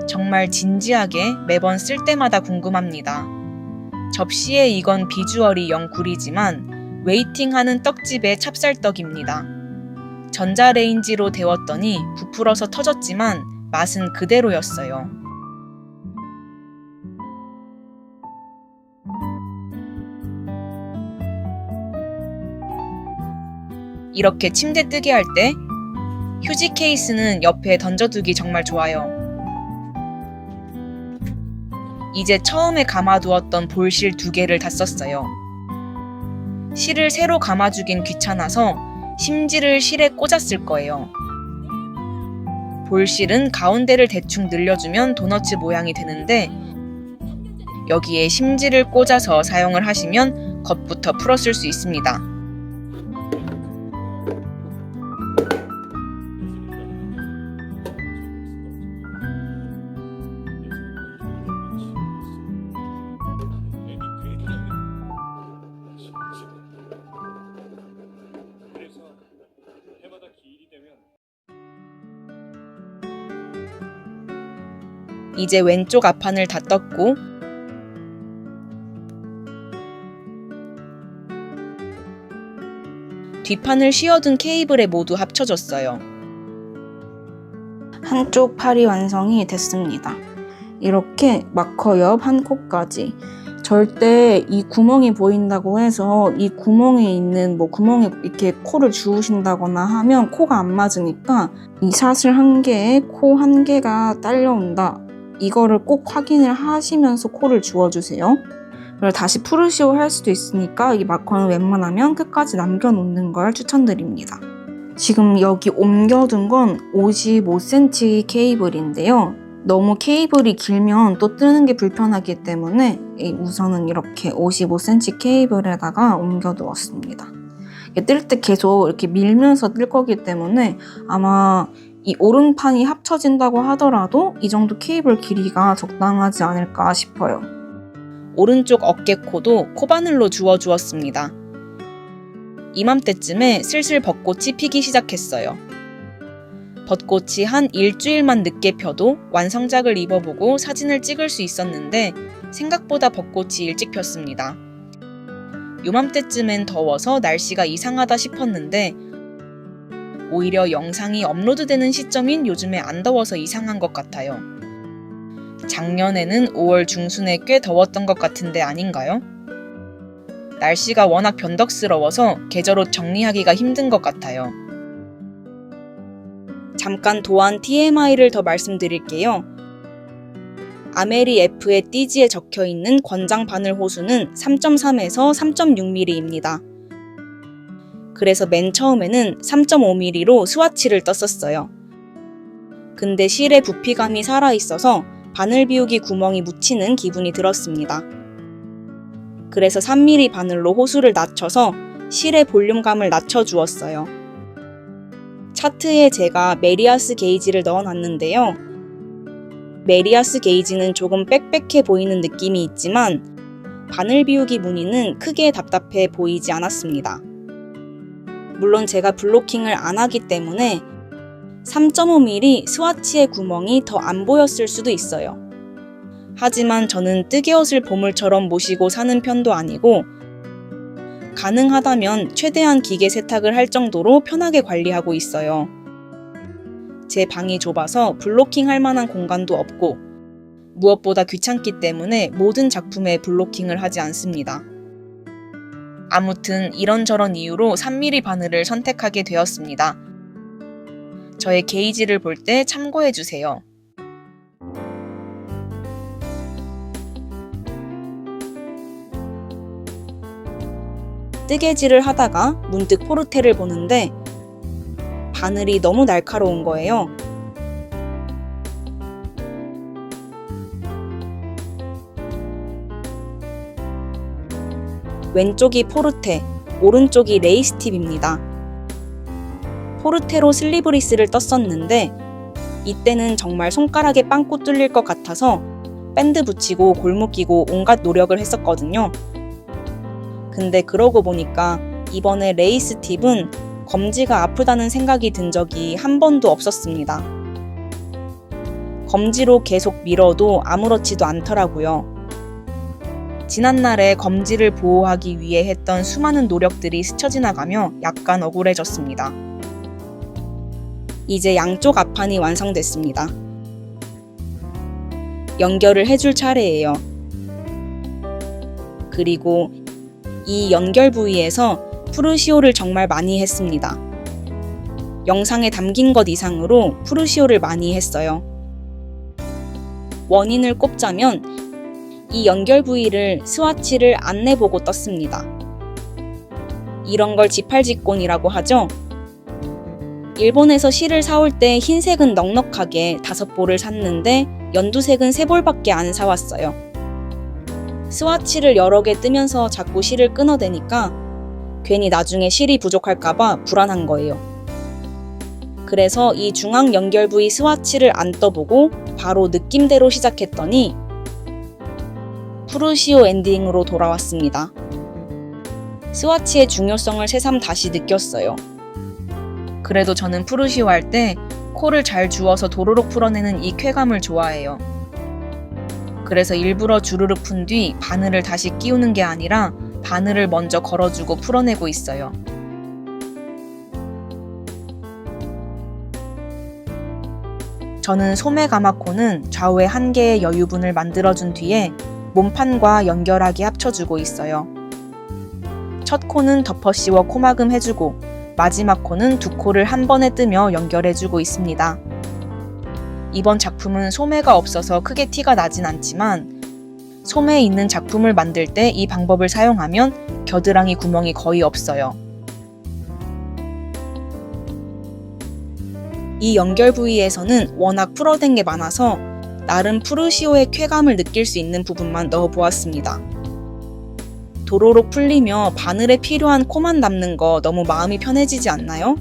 정말 진지하게 매번 쓸 때마다 궁금합니다. 접시에 이건 비주얼이 영 구리지만 웨이팅하는 떡집의 찹쌀떡입니다. 전자레인지로 데웠더니 부풀어서 터졌지만 맛은 그대로였어요. 이렇게 침대 뜨게 할 때 휴지 케이스는 옆에 던져두기 정말 좋아요. 이제 처음에 감아두었던 볼실 2개를 다 썼어요. 실을 새로 감아주긴 귀찮아서 심지를 실에 꽂았을 거예요. 볼실은 가운데를 대충 늘려주면 도너츠 모양이 되는데 여기에 심지를 꽂아서 사용을 하시면 겉부터 풀었을 수 있습니다. 이제 왼쪽 앞판을 다 떴고 뒷판을 씌워둔 케이블에 모두 합쳐졌어요. 한쪽 팔이 완성이 됐습니다. 이렇게 마커 옆 한 코까지. 절대 이 구멍이 보인다고 해서 이 구멍에 있는 구멍에 이렇게 코를 주우신다거나 하면 코가 안 맞으니까 이 사슬 한 개에 코 한 개가 딸려온다. 이거를 꼭 확인을 하시면서 코를 주워주세요. 그리고 다시 푸르시오 할 수도 있으니까 이 마커는 웬만하면 끝까지 남겨놓는 걸 추천드립니다. 지금 여기 옮겨둔 건 55cm 케이블인데요. 너무 케이블이 길면 또 뜨는 게 불편하기 때문에 우선은 이렇게 55cm 케이블에다가 옮겨두었습니다. 뜰 때 계속 이렇게 밀면서 뜰 거기 때문에 아마 이 오른판이 합쳐진다고 하더라도 이 정도 케이블 길이가 적당하지 않을까 싶어요. 오른쪽 어깨코도 코바늘로 주워주었습니다. 이맘때쯤에 슬슬 벚꽃이 피기 시작했어요. 벚꽃이 한 일주일만 늦게 펴도 완성작을 입어보고 사진을 찍을 수 있었는데 생각보다 벚꽃이 일찍 폈습니다. 요맘때쯤엔 더워서 날씨가 이상하다 싶었는데 오히려 영상이 업로드되는 시점인 요즘에 안 더워서 이상한 것 같아요. 작년에는 5월 중순에 꽤 더웠던 것 같은데 아닌가요? 날씨가 워낙 변덕스러워서 계절옷 정리하기가 힘든 것 같아요. 잠깐 도안 TMI를 더 말씀드릴게요. 아메리 F의 띠지에 적혀있는 권장 바늘 호수는 3.3에서 3.6mm입니다. 그래서 맨 처음에는 3.5mm로 스와치를 떴었어요. 근데 실의 부피감이 살아있어서 바늘 비우기 구멍이 묻히는 기분이 들었습니다. 그래서 3mm 바늘로 호수를 낮춰서 실의 볼륨감을 낮춰주었어요. 차트에 제가 메리아스 게이지를 넣어놨는데요. 메리아스 게이지는 조금 빽빽해 보이는 느낌이 있지만 바늘 비우기 무늬는 크게 답답해 보이지 않았습니다. 물론 제가 블로킹을 안 하기 때문에 3.5mm 스와치의 구멍이 더 안 보였을 수도 있어요. 하지만 저는 뜨개옷을 보물처럼 모시고 사는 편도 아니고 가능하다면 최대한 기계 세탁을 할 정도로 편하게 관리하고 있어요. 제 방이 좁아서 블로킹 할 만한 공간도 없고 무엇보다 귀찮기 때문에 모든 작품에 블로킹을 하지 않습니다. 아무튼 이런저런 이유로 3mm 바늘을 선택하게 되었습니다. 저의 게이지를 볼 때 참고해주세요. 뜨개질을 하다가 문득 포르테를 보는데 바늘이 너무 날카로운 거예요. 왼쪽이 포르테, 오른쪽이 레이스 팁입니다. 포르테로 슬리브리스를 떴었는데 이때는 정말 손가락에 빵꾸 뚫릴 것 같아서 밴드 붙이고 골무 끼고 온갖 노력을 했었거든요. 근데 그러고 보니까 이번에 레이스 팁은 검지가 아프다는 생각이 든 적이 한 번도 없었습니다. 검지로 계속 밀어도 아무렇지도 않더라고요. 지난날에 검지를 보호하기 위해 했던 수많은 노력들이 스쳐 지나가며 약간 억울해졌습니다. 이제 양쪽 앞판이 완성됐습니다. 연결을 해줄 차례예요. 그리고 이 연결 부위에서 푸르시오를 정말 많이 했습니다. 영상에 담긴 것 이상으로 푸르시오를 많이 했어요. 원인을 꼽자면 이 연결 부위를 스와치를 안 내보고 떴습니다. 이런 걸 지팔직곤이라고 하죠. 일본에서 실을 사올 때 흰색은 넉넉하게 5볼을 샀는데 연두색은 3볼밖에 안 사왔어요. 스와치를 여러 개 뜨면서 자꾸 실을 끊어대니까 괜히 나중에 실이 부족할까봐 불안한 거예요. 그래서 이 중앙 연결 부위 스와치를 안 떠보고 바로 느낌대로 시작했더니 푸르시오 엔딩으로 돌아왔습니다. 스와치의 중요성을 새삼 다시 느꼈어요. 그래도 저는 푸르시오 할 때 코를 잘 주워서 도로록 풀어내는 이 쾌감을 좋아해요. 그래서 일부러 주르륵 푼 뒤 바늘을 다시 끼우는 게 아니라 바늘을 먼저 걸어주고 풀어내고 있어요. 저는 소매 가마코는 좌우에 한 개의 여유분을 만들어준 뒤에 몸판과 연결하게 합쳐주고 있어요. 첫 코는 덮어 씌워 코막음 해주고 마지막 코는 2코를 한 번에 뜨며 연결해주고 있습니다. 이번 작품은 소매가 없어서 크게 티가 나진 않지만 소매에 있는 작품을 만들 때 이 방법을 사용하면 겨드랑이 구멍이 거의 없어요. 이 연결 부위에서는 워낙 풀어댄 게 많아서 나름 푸르시오의 쾌감을 느낄 수 있는 부분만 넣어보았습니다. 도로록 풀리며 바늘에 필요한 코만 남는 거 너무 마음이 편해지지 않나요?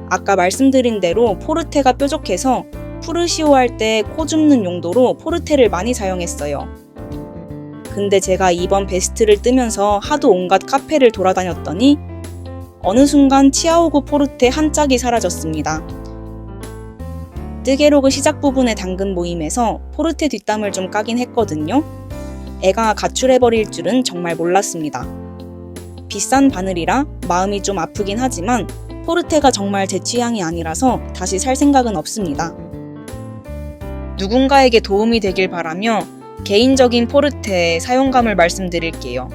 아까 말씀드린 대로 포르테가 뾰족해서 푸르시오 할 때 코 줍는 용도로 포르테를 많이 사용했어요. 근데 제가 이번 베스트를 뜨면서 하도 온갖 카페를 돌아다녔더니 어느 순간 치아오구 포르테 한 짝이 사라졌습니다. 뜨개로그 시작 부분에 당근 모임에서 포르테 뒷담을 좀 까긴 했거든요. 애가 가출해버릴 줄은 정말 몰랐습니다. 비싼 바늘이라 마음이 좀 아프긴 하지만 포르테가 정말 제 취향이 아니라서 다시 살 생각은 없습니다. 누군가에게 도움이 되길 바라며 개인적인 포르테의 사용감을 말씀드릴게요.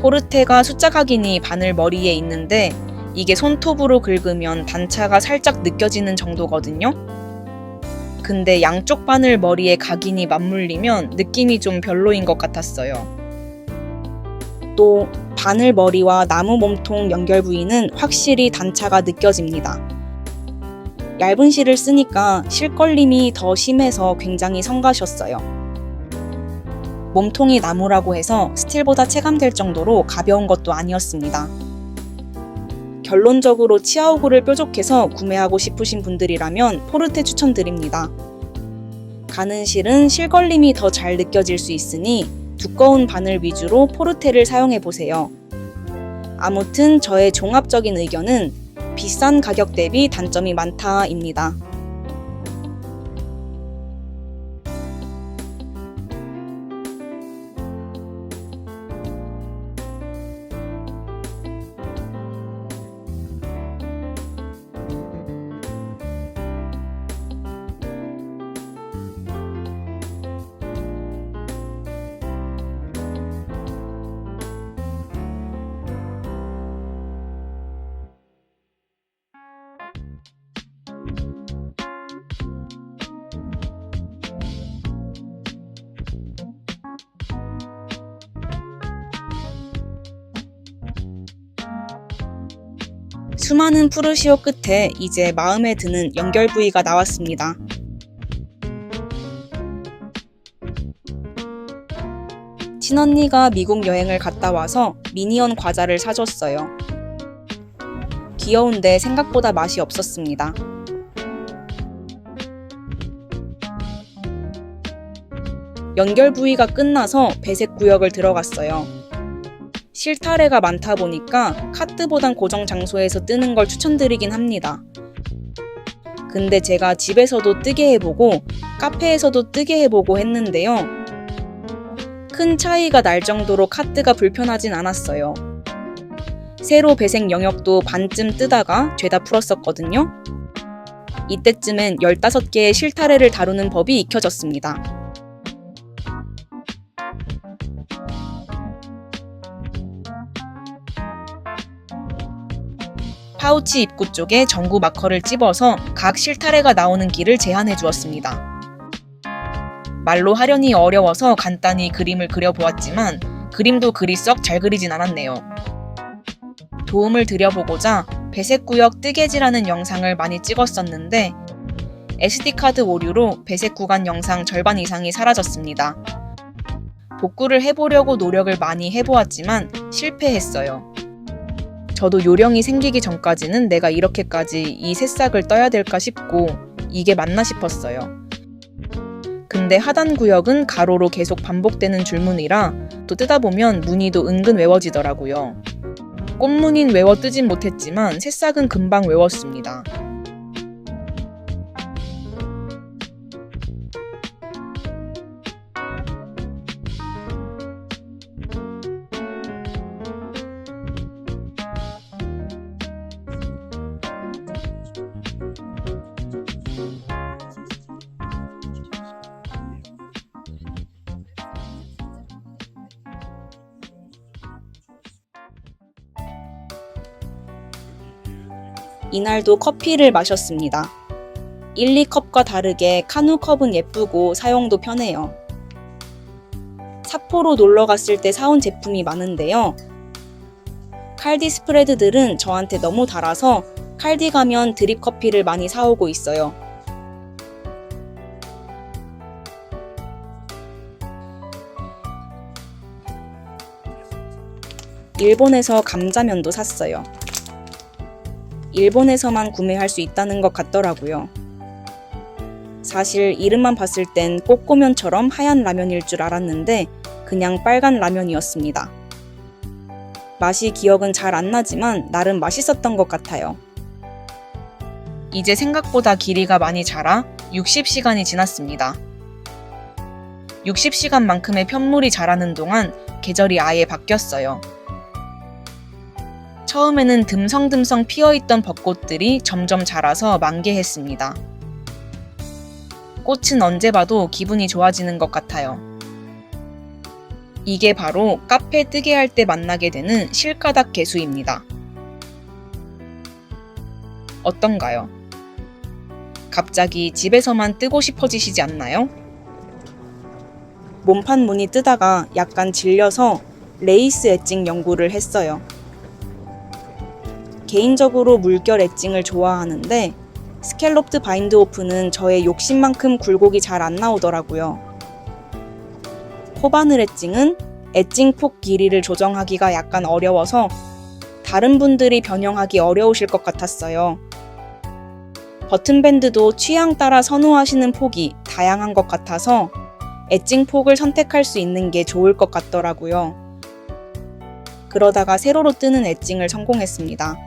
포르테가 숫자 각인이 바늘 머리에 있는데 이게 손톱으로 긁으면 단차가 살짝 느껴지는 정도거든요. 근데 양쪽 바늘 머리에 각인이 맞물리면 느낌이 좀 별로인 것 같았어요. 또 바늘 머리와 나무 몸통 연결 부위는 확실히 단차가 느껴집니다. 얇은 실을 쓰니까 실걸림이 더 심해서 굉장히 성가셨어요. 몸통이 나무라고 해서 스틸보다 체감될 정도로 가벼운 것도 아니었습니다. 결론적으로 치아오구를 뾰족해서 구매하고 싶으신 분들이라면 포르테 추천드립니다. 가는 실은 실걸림이 더 잘 느껴질 수 있으니 두꺼운 바늘 위주로 포르테를 사용해보세요. 아무튼 저의 종합적인 의견은 비싼 가격 대비 단점이 많다입니다. 수많은 푸르시오 끝에 이제 마음에 드는 연결 부위가 나왔습니다. 친언니가 미국 여행을 갔다 와서 미니언 과자를 사줬어요. 귀여운데 생각보다 맛이 없었습니다. 연결 부위가 끝나서 배색 구역을 들어갔어요. 실타래가 많다 보니까 카트보단 고정 장소에서 뜨는 걸 추천드리긴 합니다. 근데 제가 집에서도 뜨게 해보고 카페에서도 뜨게 해보고 했는데요. 큰 차이가 날 정도로 카트가 불편하진 않았어요. 세로 배색 영역도 반쯤 뜨다가 죄다 풀었었거든요. 이때쯤엔 15개의 실타래를 다루는 법이 익혀졌습니다. 파우치 입구 쪽에 전구 마커를 찝어서 각 실타래가 나오는 길을 제한해 주었습니다. 말로 하려니 어려워서 간단히 그림을 그려보았지만 그림도 그리 썩 잘 그리진 않았네요. 도움을 드려보고자 배색 구역 뜨개질하는 영상을 많이 찍었었는데 SD카드 오류로 배색 구간 영상 절반 이상이 사라졌습니다. 복구를 해보려고 노력을 많이 해보았지만 실패했어요. 저도 요령이 생기기 전까지는 내가 이렇게까지 이 새싹을 떠야 될까 싶고 이게 맞나 싶었어요. 근데 하단 구역은 가로로 계속 반복되는 줄무늬라 또 뜨다 보면 무늬도 은근 외워지더라고요. 꽃무늬는 외워 뜨진 못했지만 새싹은 금방 외웠습니다. 이날도 커피를 마셨습니다. 1, 2컵과 다르게 카누 컵은 예쁘고 사용도 편해요. 삿포로 놀러 갔을 때 사온 제품이 많은데요. 칼디 스프레드들은 저한테 너무 달아서 칼디 가면 드립 커피를 많이 사오고 있어요. 일본에서 감자면도 샀어요. 일본에서만 구매할 수 있다는 것 같더라고요. 사실 이름만 봤을 땐 꼬꼬면처럼 하얀 라면일 줄 알았는데 그냥 빨간 라면이었습니다. 맛이 기억은 잘 안 나지만 나름 맛있었던 것 같아요. 이제 생각보다 길이가 많이 자라 60시간이 지났습니다. 60시간만큼의 편물이 자라는 동안 계절이 아예 바뀌었어요. 처음에는 듬성듬성 피어있던 벚꽃들이 점점 자라서 만개했습니다. 꽃은 언제 봐도 기분이 좋아지는 것 같아요. 이게 바로 카페 뜨개할 때 만나게 되는 실가닥 개수입니다. 어떤가요? 갑자기 집에서만 뜨고 싶어지시지 않나요? 몸판 무늬 뜨다가 약간 질려서 레이스 엣징 연구를 했어요. 개인적으로 물결 엣징을 좋아하는데 스캘롭드 바인드 오프는 저의 욕심만큼 굴곡이 잘 안 나오더라고요. 코바늘 엣징은 엣징 폭 길이를 조정하기가 약간 어려워서 다른 분들이 변형하기 어려우실 것 같았어요. 버튼 밴드도 취향 따라 선호하시는 폭이 다양한 것 같아서 엣징 폭을 선택할 수 있는 게 좋을 것 같더라고요. 그러다가 세로로 뜨는 엣징을 성공했습니다.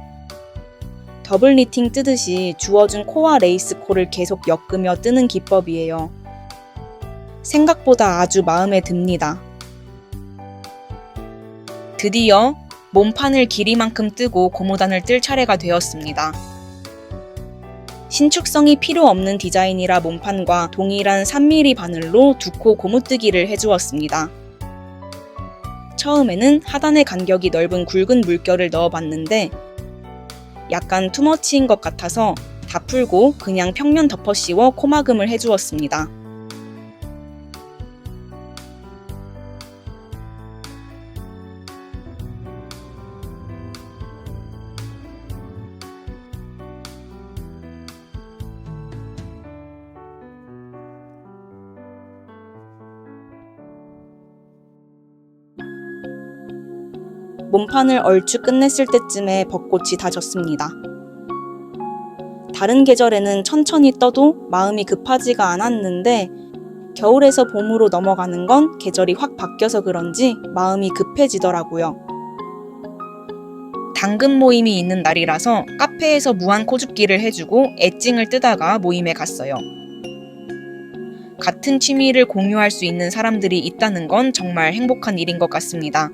더블 니팅 뜨듯이 주어준 코와 레이스 코를 계속 엮으며 뜨는 기법이에요. 생각보다 아주 마음에 듭니다. 드디어 몸판을 길이만큼 뜨고 고무단을 뜰 차례가 되었습니다. 신축성이 필요 없는 디자인이라 몸판과 동일한 3mm 바늘로 2코 고무뜨기를 해주었습니다. 처음에는 하단의 간격이 넓은 굵은 물결을 넣어봤는데 약간 투머치인 것 같아서 다 풀고 그냥 평면 덮어 씌워 코막음을 해주었습니다. 몸판을 얼추 끝냈을 때쯤에 벚꽃이 다 졌습니다. 다른 계절에는 천천히 떠도 마음이 급하지가 않았는데 겨울에서 봄으로 넘어가는 건 계절이 확 바뀌어서 그런지 마음이 급해지더라고요. 당근 모임이 있는 날이라서 카페에서 무한 코줍기를 해주고 엣징을 뜨다가 모임에 갔어요. 같은 취미를 공유할 수 있는 사람들이 있다는 건 정말 행복한 일인 것 같습니다.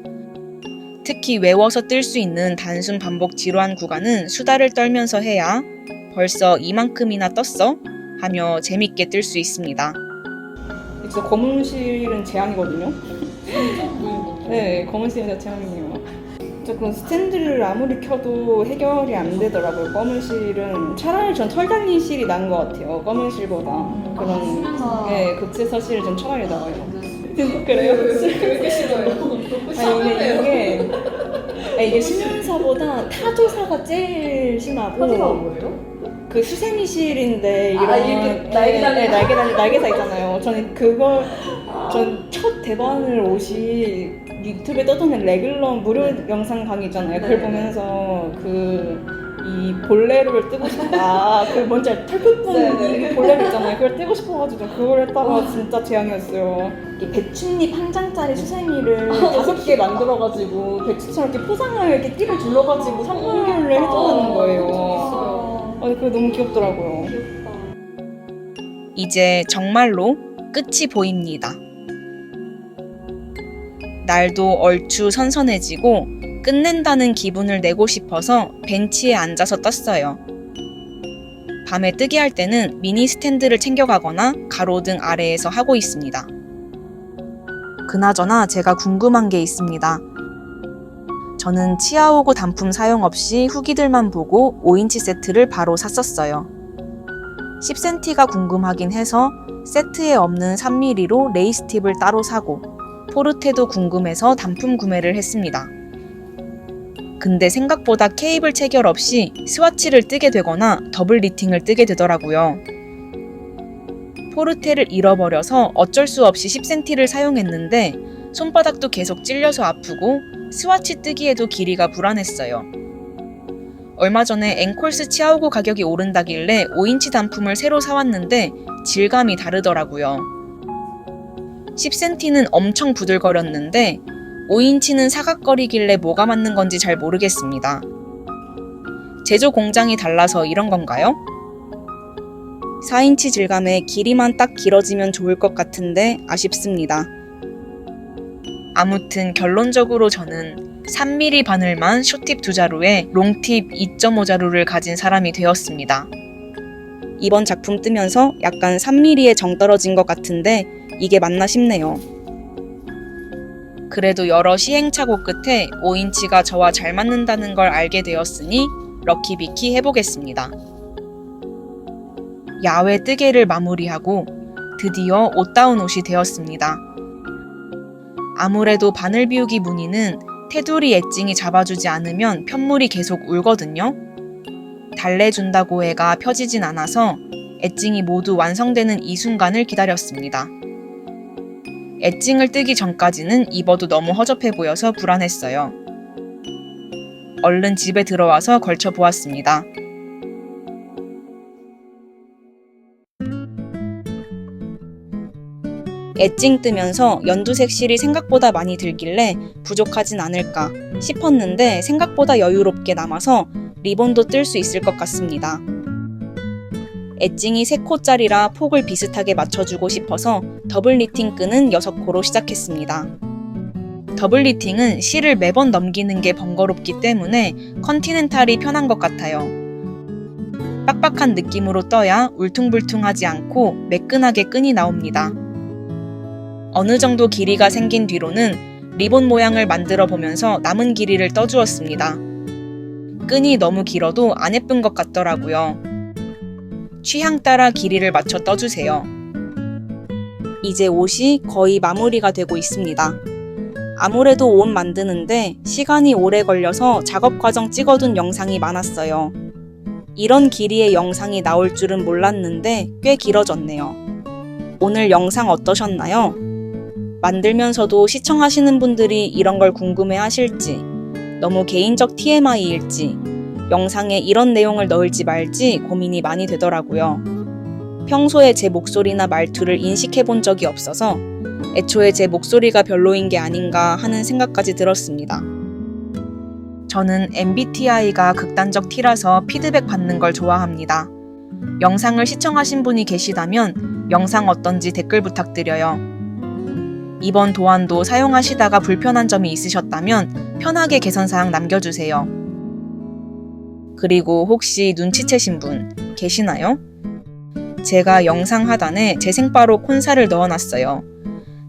특히 외워서 뜰 수 있는 단순 반복 지루한 구간은 수다를 떨면서 해야 벌써 이만큼이나 떴어? 하며 재밌게 뜰 수 있습니다. 진짜 검은실은 재앙이거든요. 네, 검은실은 재앙이에요. 조금 스탠드를 아무리 켜도 해결이 안 되더라고요. 검은실은 차라리 전 털 달린 실이 나은 것 같아요. 검은실보다 그런 네, 극세사 실을 전 차라리 나아요. 그래요? 왜 이렇게 싫어요? 이게 수면사보다 타조사가 제일 심하고. 타조사가 뭐예요? 그 수세미 실인데 이런 이렇게 날개 달린 날개사 있잖아요. 전 첫 대반을 옷이 유튜브에 떠도는 레귤러 무료 영상 강의잖아요. 그걸 보면서 이 볼레로를 뜨고 싶다. 그 뭔지 털끝분 이 볼레로 있잖아요. 그걸 뜨고 싶어가지고 그걸 했다가 진짜 재앙이었어요. 이 배춧잎 한 장짜리 수세미를 5개 만들어가지고 배추처럼 이렇게 포장을 이렇게 띠를 둘러가지고 선물을 해준다는 거예요. 그게 너무 귀엽더라고요. 이제 정말로 끝이 보입니다. 날도 얼추 선선해지고 끝낸다는 기분을 내고 싶어서 벤치에 앉아서 떴어요. 밤에 뜨게 할 때는 미니 스탠드를 챙겨가거나 가로등 아래에서 하고 있습니다. 그나저나 제가 궁금한 게 있습니다. 저는 치아오구 단품 사용 없이 후기들만 보고 5인치 세트를 바로 샀었어요. 10cm가 궁금하긴 해서 세트에 없는 3mm로 레이스 팁을 따로 사고 포르테도 궁금해서 단품 구매를 했습니다. 근데 생각보다 케이블 체결 없이 스와치를 뜨게 되거나 더블 니팅을 뜨게 되더라고요. 포르테를 잃어버려서 어쩔 수 없이 10cm를 사용했는데 손바닥도 계속 찔려서 아프고 스와치 뜨기에도 길이가 불안했어요. 얼마 전에 앵콜스 치아오구 가격이 오른다길래 5인치 단품을 새로 사왔는데 질감이 다르더라고요. 10cm는 엄청 부들거렸는데 5인치는 사각거리길래 뭐가 맞는 건지 잘 모르겠습니다. 제조 공장이 달라서 이런 건가요? 4인치 질감에 길이만 딱 길어지면 좋을 것 같은데 아쉽습니다. 아무튼 결론적으로 저는 3mm 바늘만 숏팁 2자루에 롱팁 2.5자루를 가진 사람이 되었습니다. 이번 작품 뜨면서 약간 3mm에 정 떨어진 것 같은데 이게 맞나 싶네요. 그래도 여러 시행착오 끝에 5인치가 저와 잘 맞는다는 걸 알게 되었으니 럭키비키 해보겠습니다. 야외 뜨개를 마무리하고 드디어 옷다운 옷이 되었습니다. 아무래도 바늘 비우기 무늬는 테두리 엣징이 잡아주지 않으면 편물이 계속 울거든요. 달래준다고 해가 펴지진 않아서 엣징이 모두 완성되는 이 순간을 기다렸습니다. 엣징을 뜨기 전까지는 입어도 너무 허접해 보여서 불안했어요. 얼른 집에 들어와서 걸쳐 보았습니다. 엣징 뜨면서 연두색 실이 생각보다 많이 들길래 부족하진 않을까 싶었는데 생각보다 여유롭게 남아서 리본도 뜰 수 있을 것 같습니다. 엣징이 3코짜리라 폭을 비슷하게 맞춰주고 싶어서 더블 니팅 끈은 6코로 시작했습니다. 더블 니팅은 실을 매번 넘기는 게 번거롭기 때문에 컨티넨탈이 편한 것 같아요. 빡빡한 느낌으로 떠야 울퉁불퉁하지 않고 매끈하게 끈이 나옵니다. 어느 정도 길이가 생긴 뒤로는 리본 모양을 만들어 보면서 남은 길이를 떠주었습니다. 끈이 너무 길어도 안 예쁜 것 같더라고요. 취향 따라 길이를 맞춰 떠주세요. 이제 옷이 거의 마무리가 되고 있습니다. 아무래도 옷 만드는데 시간이 오래 걸려서 작업 과정 찍어둔 영상이 많았어요. 이런 길이의 영상이 나올 줄은 몰랐는데 꽤 길어졌네요. 오늘 영상 어떠셨나요? 만들면서도 시청하시는 분들이 이런 걸 궁금해 하실지, 너무 개인적 TMI일지, 영상에 이런 내용을 넣을지 말지 고민이 많이 되더라고요. 평소에 제 목소리나 말투를 인식해 본 적이 없어서 애초에 제 목소리가 별로인 게 아닌가 하는 생각까지 들었습니다. 저는 MBTI가 극단적 T라서 피드백 받는 걸 좋아합니다. 영상을 시청하신 분이 계시다면 영상 어떤지 댓글 부탁드려요. 이번 도안도 사용하시다가 불편한 점이 있으셨다면 편하게 개선사항 남겨주세요. 그리고 혹시 눈치채신 분 계시나요? 제가 영상 하단에 재생바로 콘사를 넣어놨어요.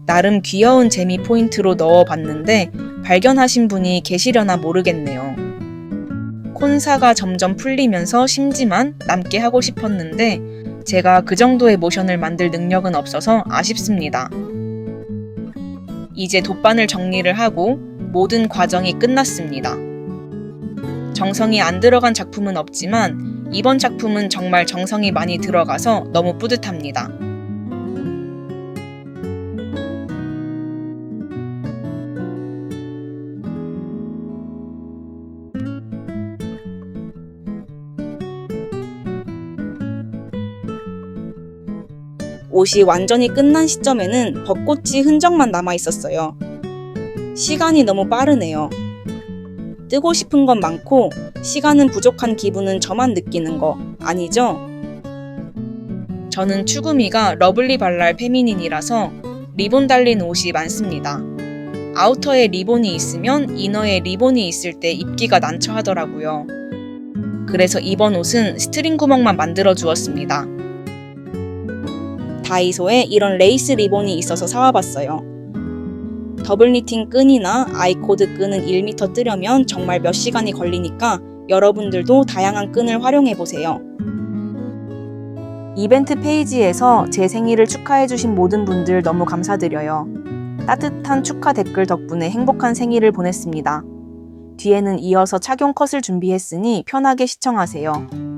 나름 귀여운 재미 포인트로 넣어봤는데 발견하신 분이 계시려나 모르겠네요. 콘사가 점점 풀리면서 심지만 남게 하고 싶었는데 제가 그 정도의 모션을 만들 능력은 없어서 아쉽습니다. 이제 돗바늘 정리를 하고 모든 과정이 끝났습니다. 정성이 안 들어간 작품은 없지만 이번 작품은 정말 정성이 많이 들어가서 너무 뿌듯합니다. 옷이 완전히 끝난 시점에는 벚꽃이 흔적만 남아 있었어요. 시간이 너무 빠르네요. 뜨고 싶은 건 많고 시간은 부족한 기분은 저만 느끼는 거 아니죠? 저는 추구미가 러블리 발랄 페미닌이라서 리본 달린 옷이 많습니다. 아우터에 리본이 있으면 이너에 리본이 있을 때 입기가 난처 하더라고요. 그래서 이번 옷은 스트링 구멍만 만들어 주었습니다. 다이소에 이런 레이스 리본이 있어서 사와봤어요. 더블 니팅 끈이나 아이코드 끈은 1m 뜨려면 정말 몇 시간이 걸리니까 여러분들도 다양한 끈을 활용해보세요. 이벤트 페이지에서 제 생일을 축하해주신 모든 분들 너무 감사드려요. 따뜻한 축하 댓글 덕분에 행복한 생일을 보냈습니다. 뒤에는 이어서 착용 컷을 준비했으니 편하게 시청하세요.